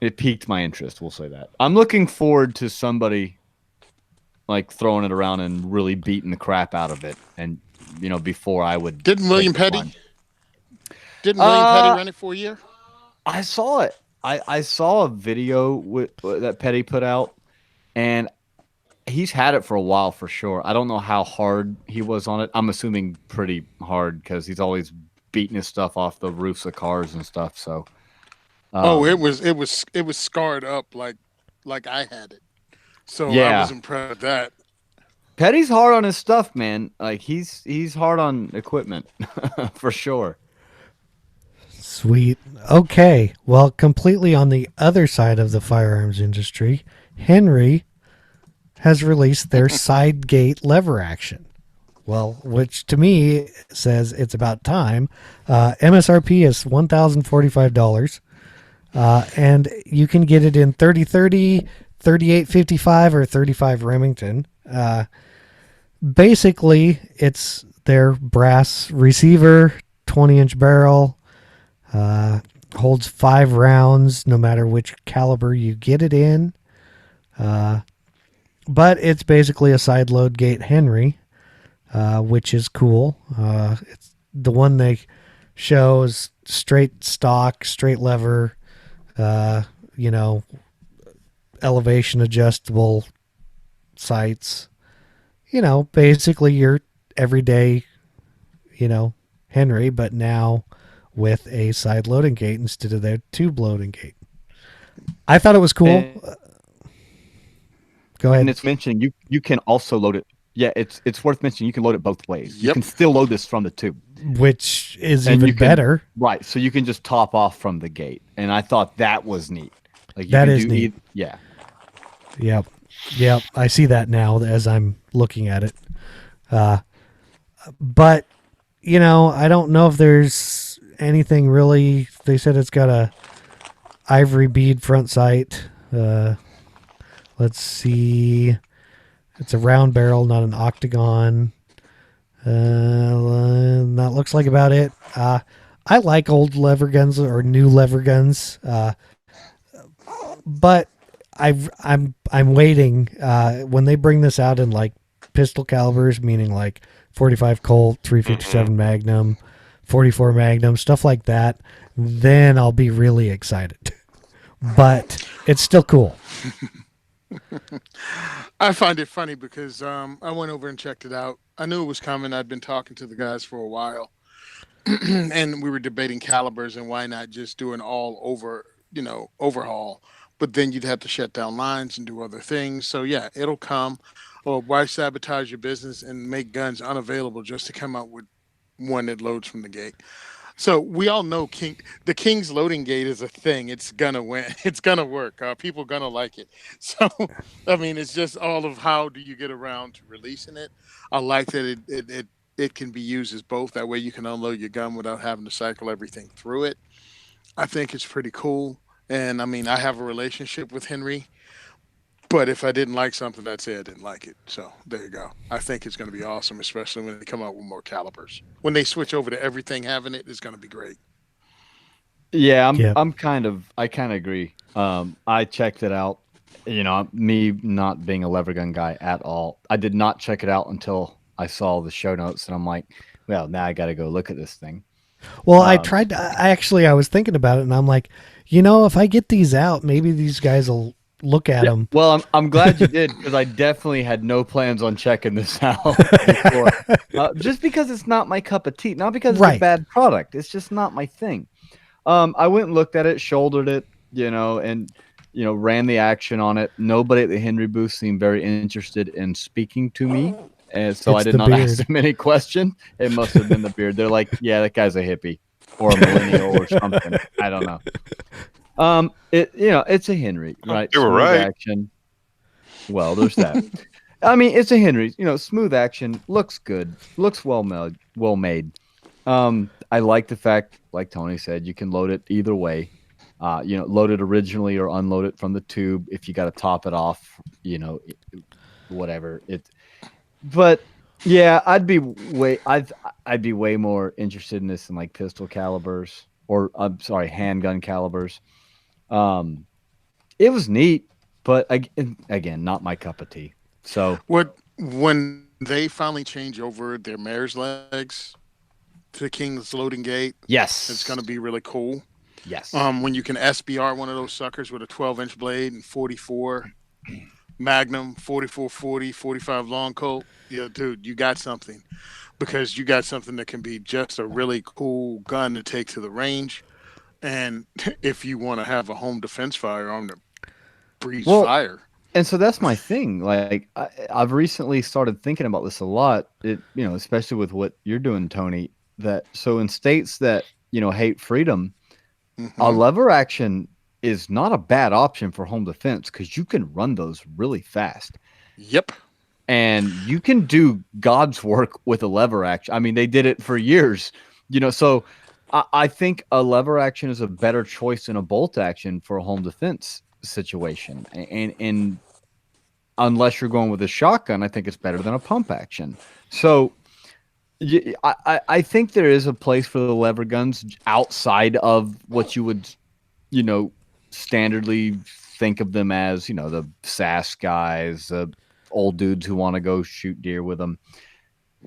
it piqued my interest. We'll say that. I'm looking forward to somebody like throwing it around and really beating the crap out of it. And before I would. Didn't William Petty? Didn't William Petty run it for a year? I saw it. I saw a video that Petty put out, and he's had it for a while for sure. I don't know how hard he was on it. I'm assuming pretty hard because he's always beating his stuff off the roofs of cars and stuff. So. It was scarred up like I had it. So yeah. I was impressed with that. Petty's hard on his stuff, man. Like he's hard on equipment for sure. Sweet. Okay. Well, completely on the other side of the firearms industry, Henry has released their side gate lever action. Well, which to me says it's about time. MSRP is $1,045. And you can get it in 30-30, 38-55, or 35 Remington. Basically, it's their brass receiver, 20-inch barrel, holds 5 rounds no matter which caliber you get it in. But it's basically a side load gate Henry, which is cool. It's the one they show is straight stock, straight lever, elevation adjustable sights, basically your everyday, Henry, but now with a side loading gate instead of their tube loading gate. I thought it was cool. Go ahead. And it's mentioning you can also load it. Yeah, it's worth mentioning you can load it both ways. Yep. You can still load this from the tube. Which is even better. Right, so you can just top off from the gate. And I thought that was neat. Like that is neat. Yeah. Yep. I see that now as I'm looking at it. But, I don't know if there's anything really. They said it's got a ivory bead front sight. Let's see. It's a round barrel, not an octagon. That looks like about it. I like old lever guns or new lever guns, but I'm waiting when they bring this out in like pistol calibers, meaning like 45 Colt, 357 Magnum, 44 Magnum, stuff like that. Then I'll be really excited. But it's still cool. I find it funny because I went over and checked it out. I knew it was coming. I'd been talking to the guys for a while, and we were debating calibers and why not just do an all over, overhaul. But then you'd have to shut down lines and do other things. So yeah, it'll come. Or why sabotage your business and make guns unavailable just to come out with one that loads from the gate? So we all know the King's loading gate is a thing. It's gonna win. It's gonna work. People gonna like it. So, I mean, it's just all of how do you get around to releasing it. I like that it can be used as both. That way you can unload your gun without having to cycle everything through it. I think it's pretty cool. And I mean, I have a relationship with Henry, but if I didn't like something, I'd say I didn't like it. So there you go. I think it's going to be awesome, especially when they come out with more calibers. When they switch over to everything having it, it's going to be great. Yeah, Yep. I kind of agree. I checked it out. You know, me not being a lever gun guy at all. I did not check it out until I saw the show notes, and I'm like, well, now I got to go look at this thing. Well, I tried to, I was thinking about it, and I'm like, if I get these out, maybe these guys will look at them. Well, I'm glad you did, because I definitely had no plans on checking this out before. Just because it's not my cup of tea, not because it's a bad product. It's just not my thing. I went and looked at it, shouldered it, and ran the action on it. Nobody at the Henry booth seemed very interested in speaking to me, and so I did not ask them any question. It must have been the beard. They're like, yeah, that guy's a hippie or a millennial or something. I don't know. It's a Henry, right? You were right. Action. Well, there's that. I mean, it's a Henry. Smooth action, looks good, looks well made. I like the fact, like Tony said, you can load it either way. Load it originally or unload it from the tube if you got to top it off. Whatever it. But yeah, I'd be way more interested in this than like pistol calibers or handgun calibers. It was neat, but again, not my cup of tea. So when they finally change over their mare's legs to the King's loading gate, yes, it's going to be really cool. Yes. When you can SBR one of those suckers with a 12-inch blade and 44 Magnum, 44-40, 45 long Colt, dude, you got something, because you got something that can be just a really cool gun to take to the range, and if you want to have a home defense firearm to breathe fire. And so that's my thing. Like I've recently started thinking about this a lot. Especially with what you're doing, Tony. So in states that hate freedom. Mm-hmm. A lever action is not a bad option for home defense because you can run those really fast. Yep. And you can do God's work with a lever action. I mean, they did it for years, so I think a lever action is a better choice than a bolt action for a home defense situation. And unless you're going with a shotgun, I think it's better than a pump action. So I think there is a place for the lever guns outside of what you would, standardly think of them as, the SAS guys, old dudes who want to go shoot deer with them.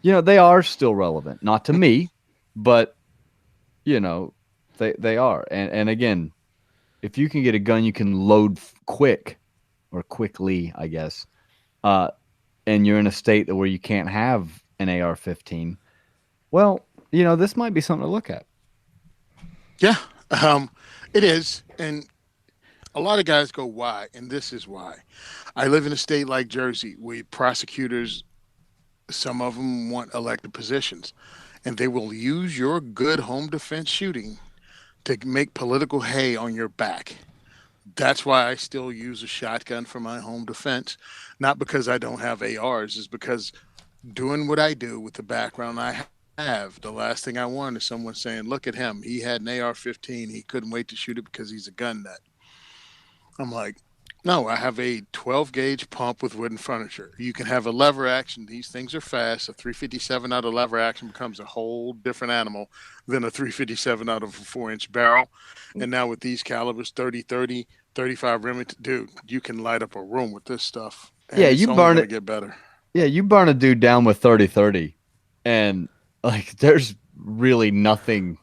They are still relevant. Not to me, but, they are. And again, if you can get a gun you can load quickly, I guess, and you're in a state where you can't have an AR-15, well, this might be something to look at. Yeah, it is. And a lot of guys go, why? And this is why. I live in a state like Jersey where prosecutors, some of them want elected positions, and they will use your good home defense shooting to make political hay on your back. That's why I still use a shotgun for my home defense. Not because I don't have ARs, it's because doing what I do with the background I have, the last thing I want is someone saying, look at him, he had an AR-15, he couldn't wait to shoot it because he's a gun nut. I'm like, no, I have a 12 gauge pump with wooden furniture. You can have a lever action. These things are fast. A 357 out of lever action becomes a whole different animal than a 357 out of a 4-inch barrel. And now with these calibers, 30-30, 35 Remington, dude, you can light up a room with this stuff. And you burn it. Get better. Yeah, you burn a dude down with 30-30, and like there's really nothing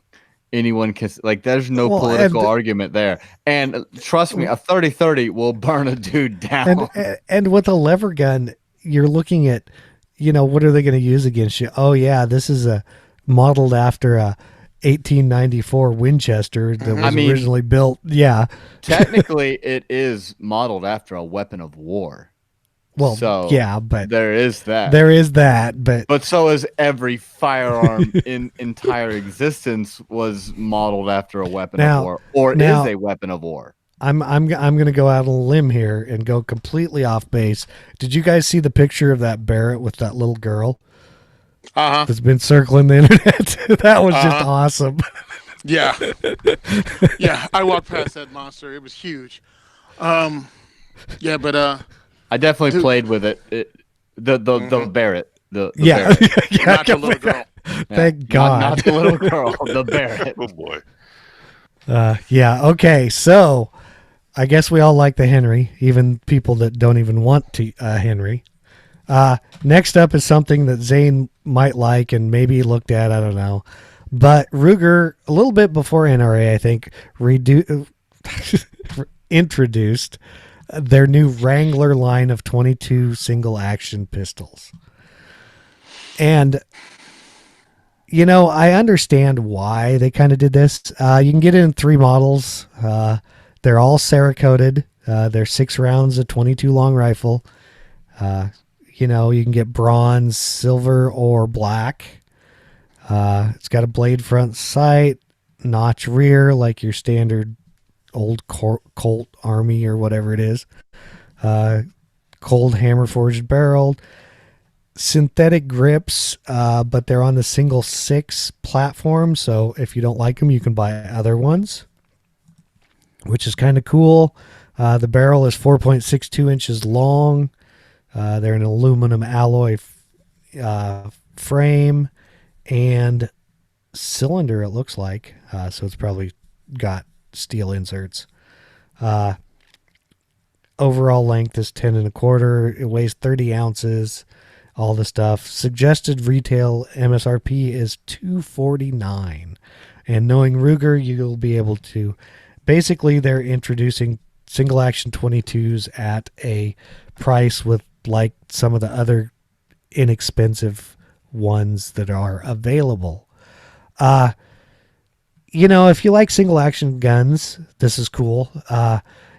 anyone can there's no political argument there. And trust me, a 30-30 will burn a dude down. And with a lever gun, you're looking at, what are they going to use against you? Oh yeah, this is modeled after a 1894 Winchester that was originally built. Yeah. Technically it is modeled after a weapon of war. Well, so yeah, but there is that. But so is every firearm in entire existence was modeled after a weapon of war, or is a weapon of war. I'm going to go out on a limb here and go completely off base. Did you guys see the picture of that Barrett with that little girl? That's been circling the internet. That was just awesome. Yeah, yeah. I walked past that monster. It was huge. Yeah, but I definitely played with it. The Barrett. The yeah. Barrett. Not the little girl. Thank God. Not the little girl. The Barrett. Oh boy. Yeah. Okay. So I guess we all like the Henry, even people that don't even want to Henry. Next up is something that Zane might like and maybe looked at. I don't know. But Ruger, a little bit before NRA, I think, introduced their new Wrangler line of 22 single action pistols. And, I understand why they kind of did this. You can get it in 3 models. They're all Cerakoted. They're 6 rounds of 22 long rifle. You can get bronze, silver, or black. It's got a blade front sight, notch rear, like your standard old Colt Army or whatever it is. Cold hammer forged barrel. Synthetic grips, but they're on the single 6 platform. So if you don't like them, you can buy other ones, which is kind of cool. The barrel is 4.62 inches long. They're an aluminum alloy frame and cylinder, it looks like. So it's probably got steel inserts. Overall length is 10 1/4. It weighs 30 ounces. All the stuff. Suggested retail MSRP is $249. And knowing Ruger, you'll be able to. Basically, they're introducing single action 22s at a price with like some of the other inexpensive ones that are available. If you like single action guns, this is cool.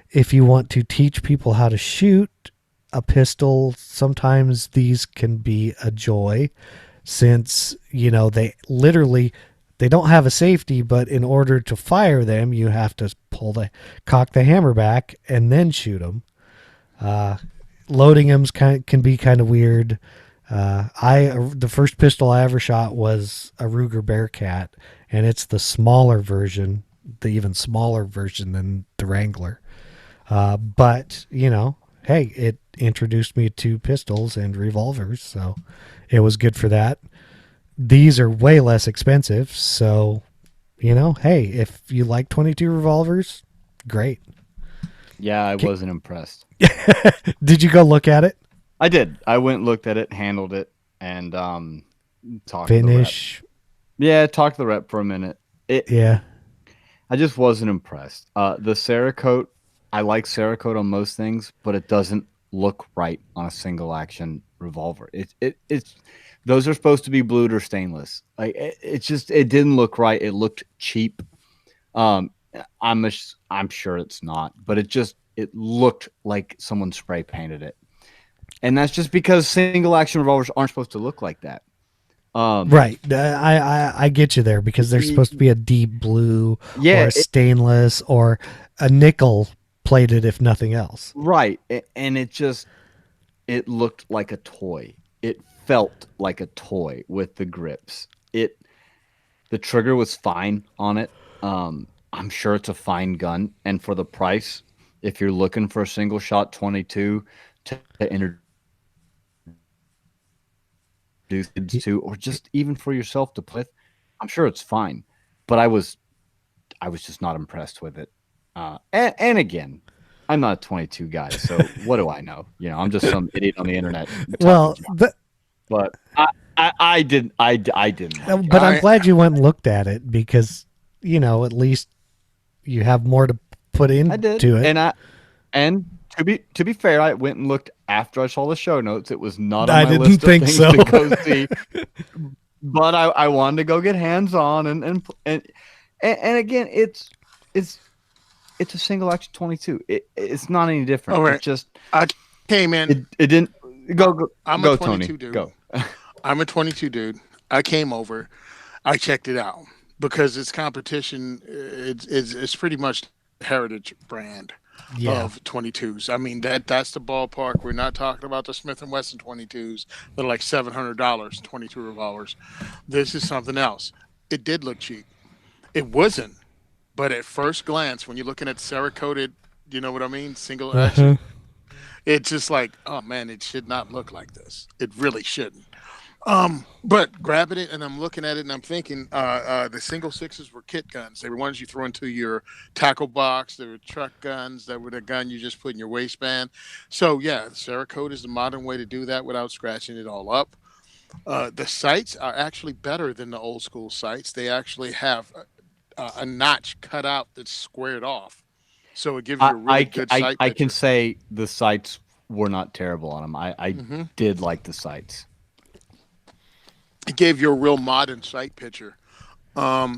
If you want to teach people how to shoot a pistol, sometimes these can be a joy, since they don't have a safety, but in order to fire them, you have to cock the hammer back and then shoot them. Loading them can be kind of weird. The first pistol I ever shot was a Ruger Bearcat, and it's the smaller version, the even smaller version than the Wrangler. But hey, it introduced me to pistols and revolvers, so it was good for that. These are way less expensive, so hey, if you like 22 revolvers, great. Yeah, I wasn't impressed. Did you go look at it? I did. I went, looked at it, handled it, and talked Finish. to the rep. Yeah, talked to the rep for a minute. Yeah. I just wasn't impressed. The Cerakote, I like Cerakote on most things, but it doesn't look right on a single action revolver. It's those are supposed to be blued or stainless. Like it didn't look right. It looked cheap. I'm sure it's not, but it looked like someone spray painted it. And that's just because single action revolvers aren't supposed to look like that. Right. I get you there, because they're supposed to be a deep blue or a stainless or a nickel plated, if nothing else. Right. And it looked like a toy. It felt like a toy with the grips. The trigger was fine on it. I'm sure it's a fine gun. And for the price, if you're looking for a single shot 22 to introduce to, or just even for yourself to play with, I'm sure it's fine. But I was just not impressed with it. And again, I'm not a 22 guy, so what do I know? I'm just some idiot on the internet. Well, but I didn't. But I'm glad you went and looked at it, because at least you have more to put into it. And to be fair, I went and looked after I saw the show notes. It was not on my list of things to go see. But I wanted to go get hands on and again, it's a single action 22. It's not any different. Right. It's just I came in. It didn't go. I'm go, a 22 Tony. dude. Go. I'm a 22 dude. I came over. I checked it out because it's competition. It's pretty much heritage brand of 22s. I mean that's the ballpark. We're not talking about the Smith & Wesson 22s that are like $700 22 revolvers. This is something else. It did look cheap. It wasn't, but at first glance, when you're looking at Cerakoted, you know what I mean, single action, it's just like, oh man, it should not look like this. It really shouldn't. But grabbing it and I'm looking at it and I'm thinking, the single sixes were kit guns. They were ones you throw into your tackle box. They were truck guns. That were the gun you just put in your waistband. So yeah, Cerakote is the modern way to do that without scratching it all up. The sights are actually better than the old school sights. They actually have a notch cut out that's squared off, so it gives you a really good sight I can picture. say the sights were not terrible on them. I hmm did like the sights. It gave you a real modern sight picture.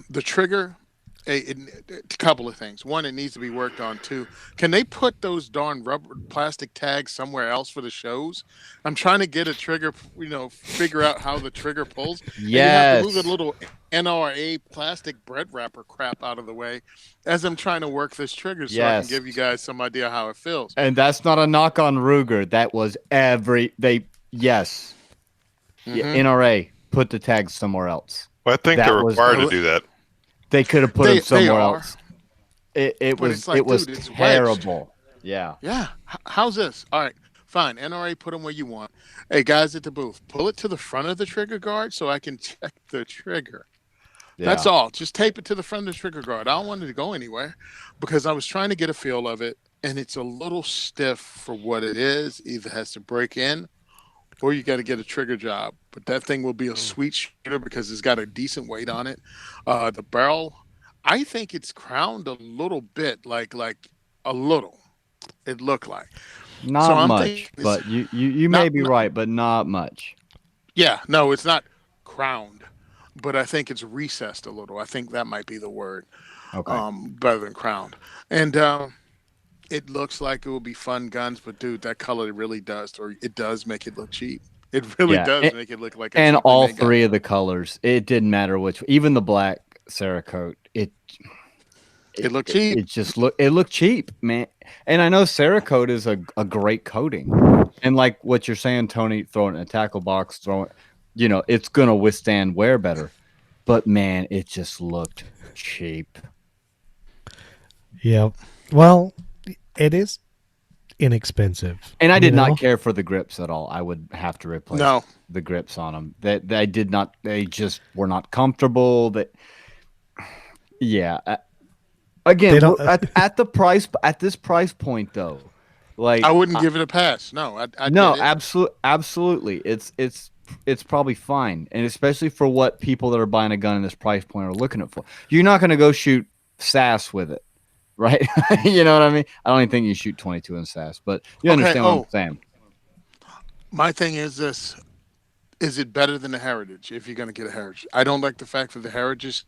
The trigger, a couple of things. One, it needs to be worked on. Two, can they put those darn rubber plastic tags somewhere else for the shows? I'm trying to get a trigger, figure out how the trigger pulls, and you have to move Yes. the little NRA plastic bread wrapper crap out of the way as I'm trying to work this trigger so I can Yes. give you guys some idea how it feels. And that's not a knock on Ruger. That was yes. Yeah, hmm NRA put the tags somewhere else. Well, I think That they're was required to do that. they could have put They them somewhere are, else. It but was it's like, dude, it's wedged. terrible. Yeah. Yeah. How's this? All right. Fine. NRA, put them where you want. Hey, guys at the booth, pull it to the front of the trigger guard so I can check the trigger. That's Yeah. all. Just tape it to the front of the trigger guard. I don't want it to go anywhere because I was trying to get a feel of it, and it's a little stiff for what it is. Either has to break in or you got to get a trigger job. But that thing will be a sweet shooter because it's got a decent weight on it. The barrel, I think it's crowned a little bit, like a little. It looked like. So Not I'm much, thinking it's but you may not, be not right, but not much. yeah, no, it's not crowned, but I think it's recessed a little. I think that might be the word, Okay. better than crowned. And it looks like it will be fun guns, but dude, that color really does, or it does make it look cheap. It really Yeah. does make it look like a And cheaply all made gun. three of the colors, it didn't matter which, even the black Cerakote, It looked cheap. it looked cheap, man. And I know Cerakote is a great coating, and like what you're saying, Tony, throwing it in a tackle box, it's gonna withstand wear better. But man, it just looked cheap. Yeah. Well, it is inexpensive. And I you did know? not care for the grips at all. I would have to replace No, the grips on them. That I did not. They just were not comfortable. Yeah. Again, They don't. at this price point though, like I wouldn't give it a pass. No, I no, get it. absolutely, it's probably fine, and especially for what people that are buying a gun in this price point are looking at for. You're not going to go shoot SAS with it, right? You know what I mean? I don't even think you shoot 22 in SAS, but you Okay. understand what I'm Oh, saying. my thing is this: is it better than the Heritage? If you're going to get a Heritage, I don't like the fact that the Heritage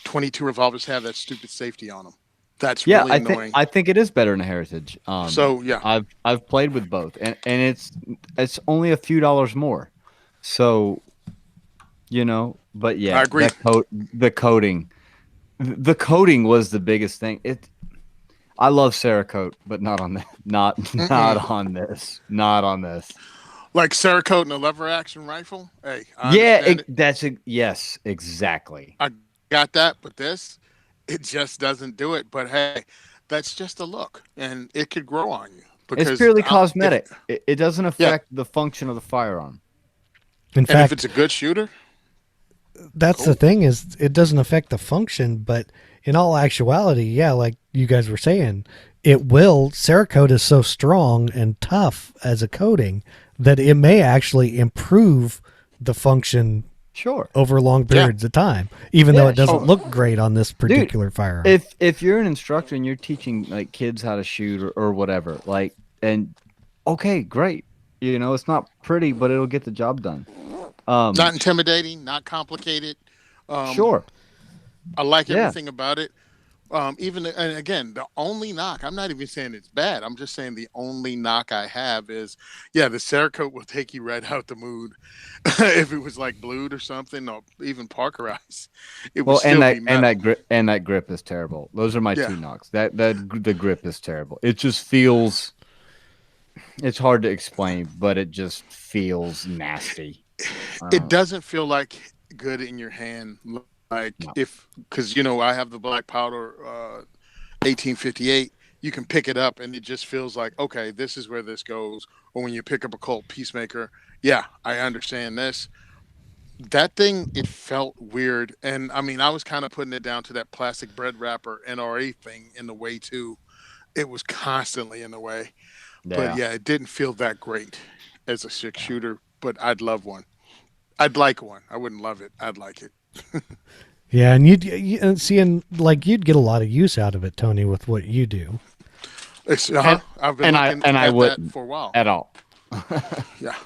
22 revolvers have that stupid safety on them. That's Yeah, really annoying. I think it is better than a Heritage. So yeah, I've played with both, and it's only a few dollars more, so But I yeah, agree. the coating was the biggest thing. I love Cerakote, but not on that. Not on this. Not on this. Like Cerakote and a lever action rifle. Hey, I Yeah, understand it. yes, exactly. I got that, but this, it just doesn't do it. But hey, that's just a look, and it could grow on you It's because purely if cosmetic. It doesn't yeah, affect the function of the firearm. In and if fact, it's a good shooter, that's the cool. thing is it doesn't affect the function, but in all actuality, yeah, like you guys were saying, it will. Cerakote is so strong and tough as a coating that it may actually improve the function Sure. over long Yeah. periods of time, even though Yeah, it doesn't Oh, look great on this particular firearm. If you're an instructor and you're teaching like kids how to shoot or whatever, like, and okay, great. It's not pretty, but it'll get the job done. not intimidating, not complicated. Um, Sure. I like Yeah. everything about it. Even and again, the only knock, I'm not even saying it's bad. I'm just saying the only knock I have is, yeah, the Cerakote will take you right out the mood. If it was like blued or something, or even Parkerized, it would Well, still be metal. that grip is terrible. Those are my Yeah, two knocks. The grip is terrible. It just feels. It's hard to explain, but it just feels nasty. it doesn't feel like good in your hand. Like No. if, because I have the black powder 1858. You can pick it up and it just feels like, okay, this is where this goes. Or when you pick up a Colt Peacemaker, yeah, I understand this. that thing, it felt weird. And I mean, I was kind of putting it down to that plastic bread wrapper NRA thing in the way too. It was constantly in the way. But Yeah. yeah, it didn't feel that great as a six shooter, but I'd love one. I'd like one. I wouldn't love it. I'd like it. Yeah, and and see, and like you'd get a lot of use out of it, Tony, with what you do. It's, And, I've been looking I at that wouldn't for a while. at all. Yeah.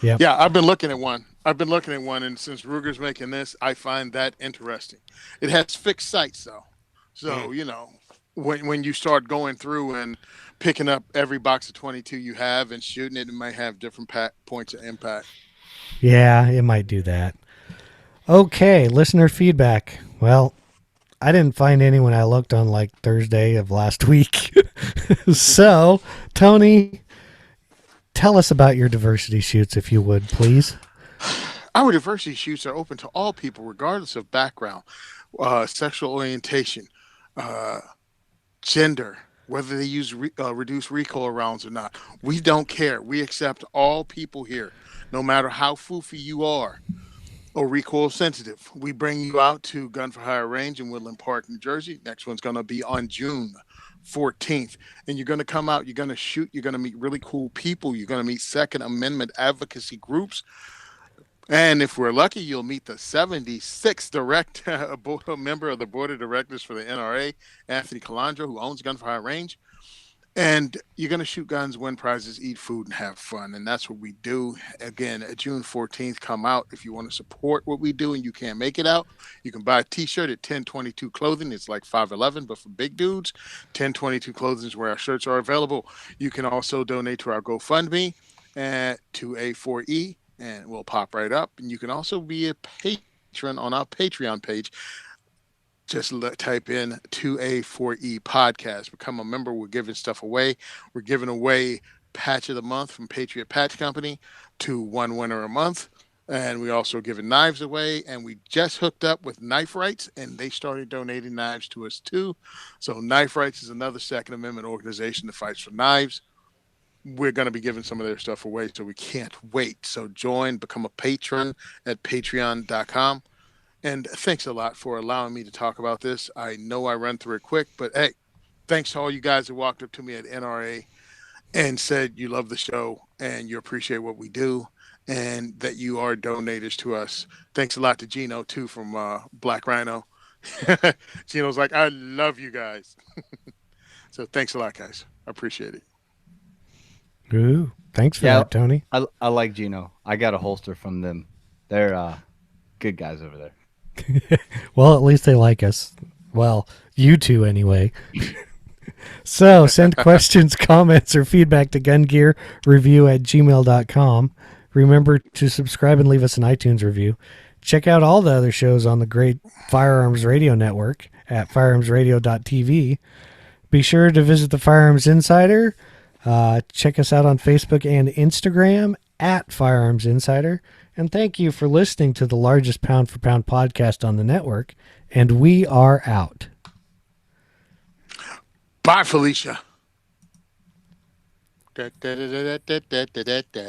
Yep. Yeah, I've been looking at one. And since Ruger's making this, I find that interesting. It has fixed sights though, so you know, when you start going through and picking up every box of 22 you have and shooting it, it might have different points of impact. Yeah, it might do that. Okay, listener feedback. Well, I didn't find any when I looked on like Thursday of last week. So, Tony, tell us about your diversity shoots, if you would, please. Our diversity shoots are open to all people, regardless of background, sexual orientation, uh, gender, whether they use reduced recoil rounds or not. We don't care. We accept all people here, no matter how foofy you are or recoil sensitive. We bring you out to Gun for Hire Range in Woodland Park, New Jersey. Next one's going to be on June 14th. And you're going to come out, you're going to shoot, you're going to meet really cool people. You're going to meet Second Amendment advocacy groups. And if we're lucky, you'll meet the 76th member of the board of directors for the NRA, Anthony Calandro, who owns Gun for Hire Range. And you're going to shoot guns, win prizes, eat food, and have fun. And that's what we do. Again, June 14th, come out. If you want to support what we do and you can't make it out, you can buy a T-shirt at 1022 Clothing. It's like $5.11, but for big dudes, 1022 Clothing is where our shirts are available. You can also donate to our GoFundMe at 2A4E, and we'll pop right up. And you can also be a patron on our Patreon page. Just type in 2A4E podcast. Become a member. We're giving stuff away. We're giving away Patch of the Month from Patriot Patch Company to one winner a month. And we also giving knives away. And we just hooked up with Knife Rights, and they started donating knives to us too. So Knife Rights is another Second Amendment organization that fights for knives. We're going to be giving some of their stuff away, so we can't wait. So join, become a patron at patreon.com. And thanks a lot for allowing me to talk about this. I know I run through it quick, but hey, thanks to all you guys that walked up to me at NRA and said you love the show and you appreciate what we do and that you are donators to us. Thanks a lot to Gino, too, from Black Rhino. Gino's like, I love you guys. So thanks a lot, guys. I appreciate it. Ooh, thanks for that, Tony. I like Gino. I got a holster from them. They're good guys over there. Well, at least they like us. Well, you two anyway. So send questions, comments, or feedback to gungearreview@gmail.com. Remember to subscribe and leave us an iTunes review. Check out all the other shows on the great Firearms Radio Network at firearmsradio.tv. Be sure to visit the Firearms Insider. Check us out on Facebook and Instagram at Firearms Insider. And thank you for listening to the largest pound-for-pound podcast on the network. And we are out. Bye, Felicia. Da, da, da, da, da, da, da, da, da.